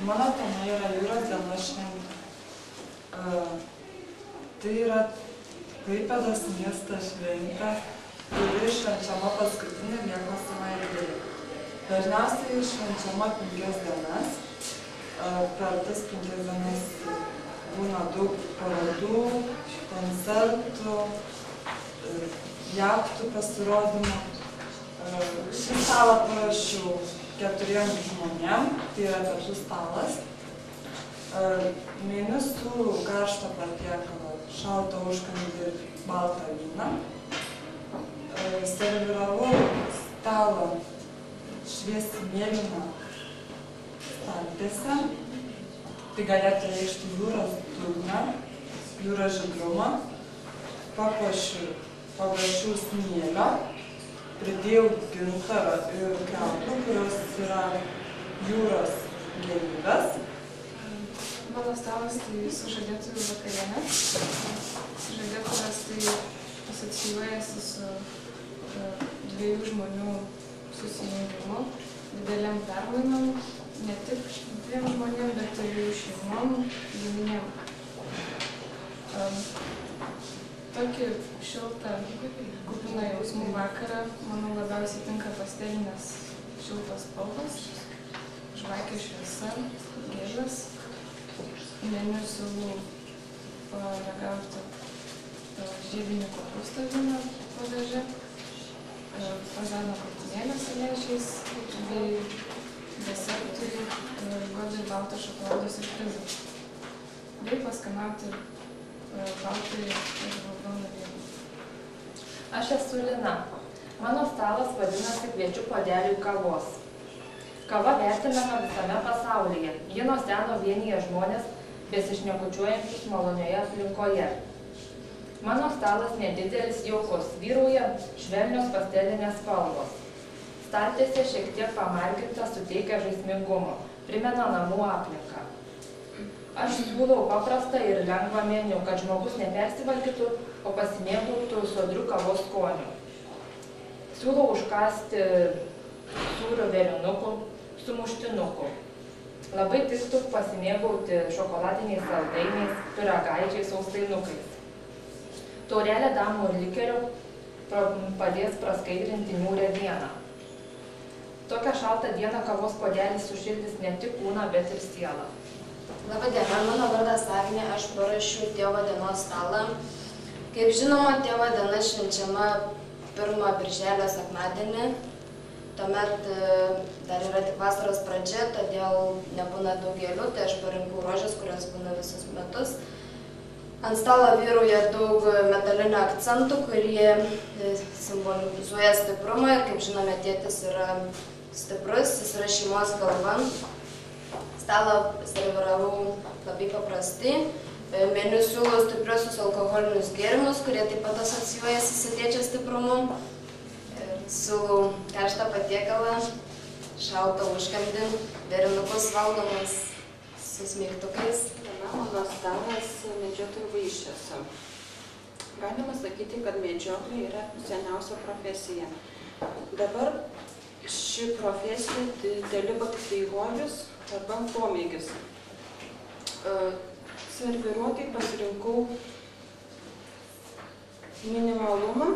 Mano tema yra jūros diena šventė. Tai yra Klaipėdos miesto šventė, kuri švenčiama paskutinį Liepos savaitgalį. Dažniausiai švenčiama 5 dienas. Per tas 5 dienas būna daug parodų, koncertų, jachtų pasirodymų. Šį stalą parašiau 4 žmonėm, tai yra pečių stalas. Meniu siūlau karštą patiekalą, šaltą užkandį ir baltą vyną. Serviravau stalą šviesiai mėlyną staltiesę. Tai galėtų reikšti jūros dugną, jūros žydrumą. Paprašiau smėlio, pridėjau gintarą ir kriauklų, kurios yra jūros gėrybės. Mano stalas tai sužadėtuvių vakarienė. Sužadėtuvės tai asocijuojasi su 2 žmonių susijungimu, dideliam permainom, ne tik 2 žmonėm, bet ir jų šeimom, giminėm. Tokį šiltą, kupiną jausmų vakarą, manau, labiausiai tinka pastelinės šiltos spalvos, žvakė šviesa, gėlės. Meniu siūlau paragauti žiedinį kopūsto vyną padaže, fazano krūtinėlę su lęšiais bei desertui juodo ir balto šokolado siurprizą. Bei paskanauti baltąjį ir raudoną vyną. Aš esu Lina. Mano stalas vadinasi kviečiu puodeliui kavos. Kava vertinama visame pasaulyje. Ji nuo seno vienija žmonės besišnekučiuojančius malonioje aplinkoje. Mano stalas nedidelis, jaukus, vyrauja švelnios pastelinės spalvos. Staltiesė šiek tiek pamarginta, suteikia žaismingumo, primena namų aplinką. Aš siūlau paprastą ir lengvą meniu, kad žmogus nepersivalgytų, o pasimėgautų sodriu kavos skoniu. Siūlau užkasti sūrių vėlinuku, sumuštinuku. Labai tiktų pasimėgauti šokoladiniais saldainiais, pyragaičiais, sausainukais. Taurelė damų ir likerio padės praskaidrinti niūrią dieną. Tokią šaltą dieną kavos puodelis sušildys ne tik kūną, bet ir sielą. Labą dieną, mano vardas Agnė, aš paruošiu tėvo dienos stalą. Kaip žinoma, tėvo diena švenčiama 1 birželio sekmadienį. Tuomet dar yra tik vasaros pradžia, todėl nebūna daug gėlių, tai aš parinkau rožes, kurios būna visus metus. Ant stalo vyrauja daug metalinių akcentų, kurie simbolizuoja stiprumą. Ir kaip žinome, tėtis yra stiprus, jis yra šeimos galva. Stalą serviravau labai paprastai. Meniu siūlau stipriuosius alkoholinius gėrimus, kurie taip pat asocijuojasi su tėčio stiprumu. Siūlau karštą patiekalą, šaltą užkandį, derinukus valgomus su smeigtukais. Mano stalas medžiotojų vaiščiuose. Galima sakyti, kad medžioklė yra seniausia profesija. Dabar ši profesija dalyva tik tai hobis arba pomėgis. Serviruotai pasirinkau minimalumą,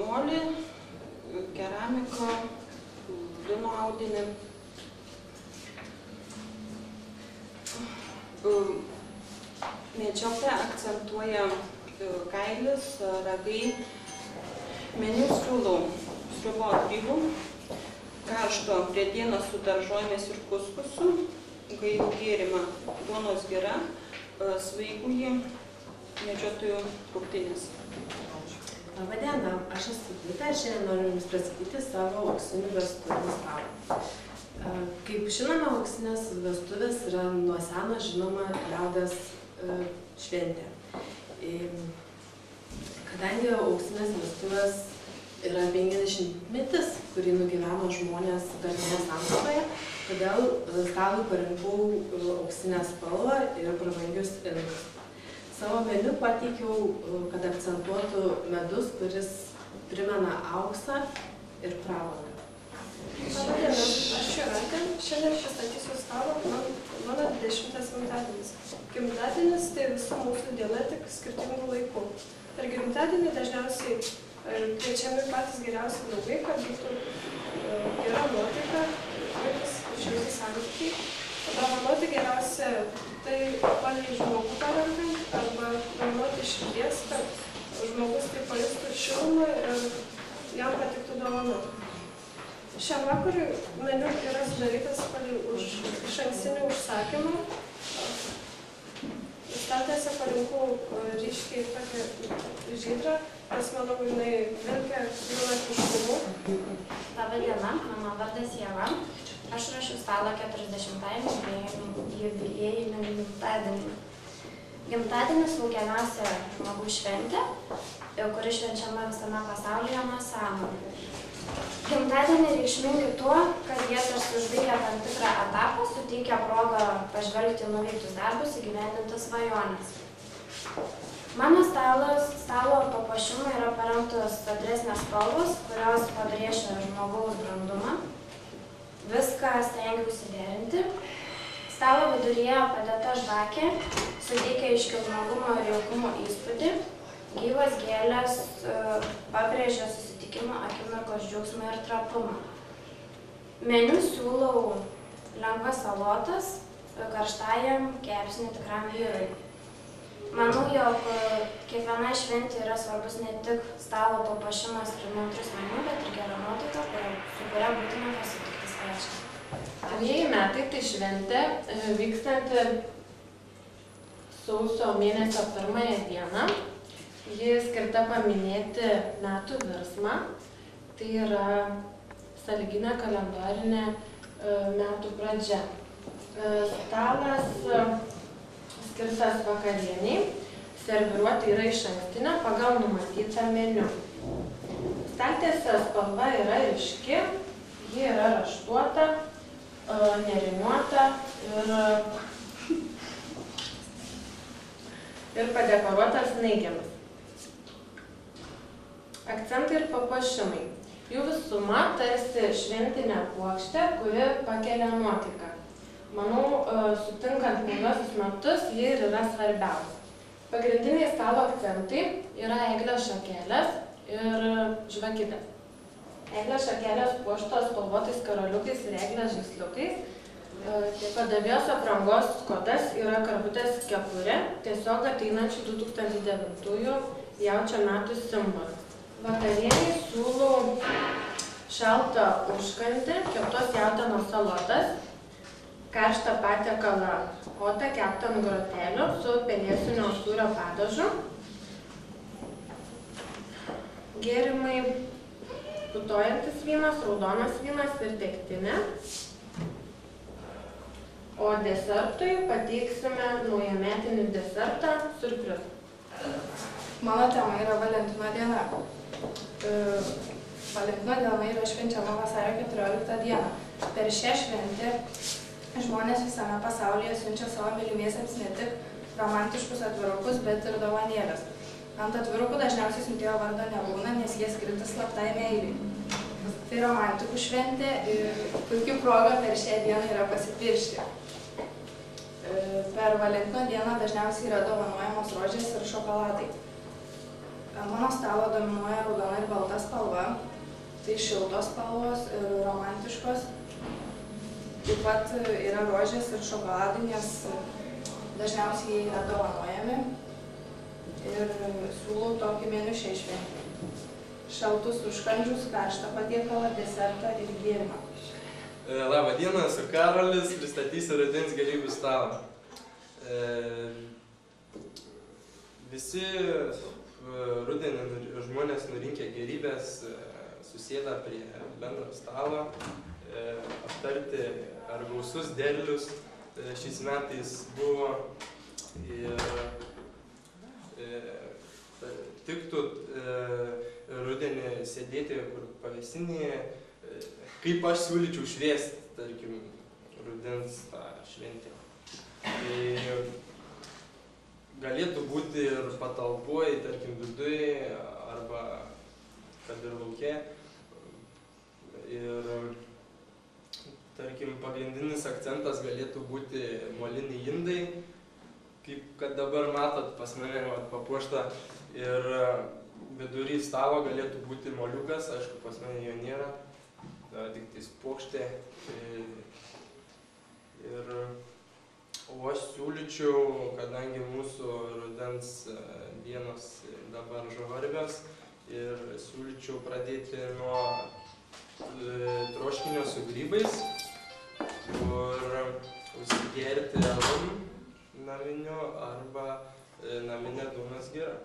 molį, keramiką, lino audinį. Medžioklę akcentuoja kailis, ragai. Meniu siūlau sriubos grybų, karšto priedienos su daržovėmis ir kuskusu, gaivų gėrimą duonos gira, svaigųjį medžiotojų rūgtinės. Labą dieną, aš esu Vita ir šiandien noriu Jums pristatyti savo auksinių vestuvių stalą. Kaip žinome, auksinės vestuvės yra nuo seno žinoma liaudies šventė. Kadangi auksinės vestuvės yra 50-metis, kurį nugyveno žmonės garbinės santuokoje, todėl stalui parinkau auksinę spalvą ir prabangius indus. Savo meniu pateikiau, kad akcentuotų medus, kuris primena auksą ir prabangą. Labą dieną, aš Jūratė. Šiandien pristatysiu stalą gimtadienis. Gimtadienis tai visų mūsų diena, tik skirtingų laikų. Per gimtadienį dažniausiai kviečiami patys geriausi draugai, kad būtų gera nuotaika, šilti santykiai. Dovanoti geriausia tai palei žmogų parenkant arba dovanoti iš širdies, kad žmogus tai pajustų šilumą ir jam patiktų dovana. Šiam vakarui meniu yra sudarytas palei išankstinį užsakymą. Staltiesę parinkau ryškiai tokią žydrą, nes manau, jinai vilkia jaunatviškumu. Labą dieną, mano vardas Ieva. Aš ruošiu stalą 40-ajam jubiliejiniam gimtadieniui. Gimtadienis laukiamiausia žmogų šventė, kuri švenčiama visame pasaulyje nuo seno. Gimtadienį reikšmingi tuo, kad jie tarsi užbaigia tam tikrą etapą, suteikia progą pažvelgti nuveiktus darbus, įgyvendinti svajones. Mano stalo papuošimui yra parengtos adresnės spalvos, kurios pabrėžia žmogaus brandumą. Viską stengiausi derinti. Stalo viduryje padėta žvakė suteikia iškilmingumo ir jaukumo įspūdį. Gyvas gėlės pabrėžia susitikimo akimirkos džiaugsmą ir trapumą. Meniu siūlau lengvas salotas karštajam kepsniui tikram vyrui. Manau, jog kiekviena šventė yra svarbus ne tik stalo papuošimas ir įmantrus meniu, bet ir gera nuotaika, su kuria būtina pasitikti svečią. Naujieji metai tai šventė vykstanti sausio mėnesio 1 dieną. Ji skirta paminėti metų virsmą, tai yra sąlyginė kalendorinė metų pradžia. Stalas skirtas vakarieniai, serviruoti yra išankstinė pagal numatytą meniu. Staltiesės spalva yra ryški, ji yra raštuota, nerimuota ir padekoruotas snaigiamis. Akcentai ir papuošimai. Jų visuma tarsi šventinė puokštė, kuri pakelia nuotaiką. Manau, sutinkant naujosius metus, ji ir yra svarbiausia. Pagrindiniai stalo akcentai yra eglės šakelės ir žvakidės. Eglės šakelės puoštos spalvotais karoliukais ir eglės žaisliukais. Padavėjos aprangos kodas yra karvutės kepurė, tiesiog ateinančių 2009 jaučio metų simbolis. Vakarieniai siūlau šaltą užkandį, keptos jautienos salotas, karštą patiekalą otą keptą ant grotelių su pelėsinio sūrio padažu. Gėrimai putojantis vynas, raudonas vynas ir degtinė. O desertui pateiksime naujametinį desertą siurprizą. Mano tema yra Valentino diena. Valentino diena yra švenčiama vasario 14 dieną. Per šią šventę žmonės visame pasaulyje siunčia savo mylimiesiems ne tik romantiškus atvirukus, bet ir dovanėles. Ant atvirukų dažniausiai siuntėjo vardo nebūna, nes jie skirti slaptai meiliai. Tai romantikų šventė ir puikia proga per šią dieną yra pasipiršti. Per Valentino dieną dažniausiai yra dovanojamos rožės ir šokoladai. Ant mano stalo dominuoja raudona ir balta spalva, tai šiltos spalvos ir romantiškos. Taip pat yra rožės ir šokoladai, nes dažniausiai jie yra dovanojami. Ir siūlau tokį meniu šiai šventei. Šaltus užkandžius, karštą patiekalą, desertą ir gėrimą. Labą dieną, esu Karolis, pristatysiu rudens gėrybių stalą. Visi rudenį žmonės nurinkę gėrybės susėda prie bendro stalo, aptarti ar gausus derlius šiais metais buvo ir tiktų rudenį sėdėti pavėsinėje. Kaip aš siūlyčiau šviesti, tarkim, rudens tą šventę. Tai galėtų būti ir patalpoj, tarkim, viduje, arba kad ir lauke. Ir tarkim, pagrindinis akcentas galėtų būti moliniai indai, kaip kad dabar matot pas mane papuošta, ir vidury stalo galėtų būti moliukas, aišku, pas mane jo nėra, tik tais puokštė. O aš siūlyčiau, kadangi mūsų rudens dienos dabar žvarbios, ir siūlyčiau pradėti nuo troškinio su grybais, kur užsigerti alum naminiu arba naminė duonos gira.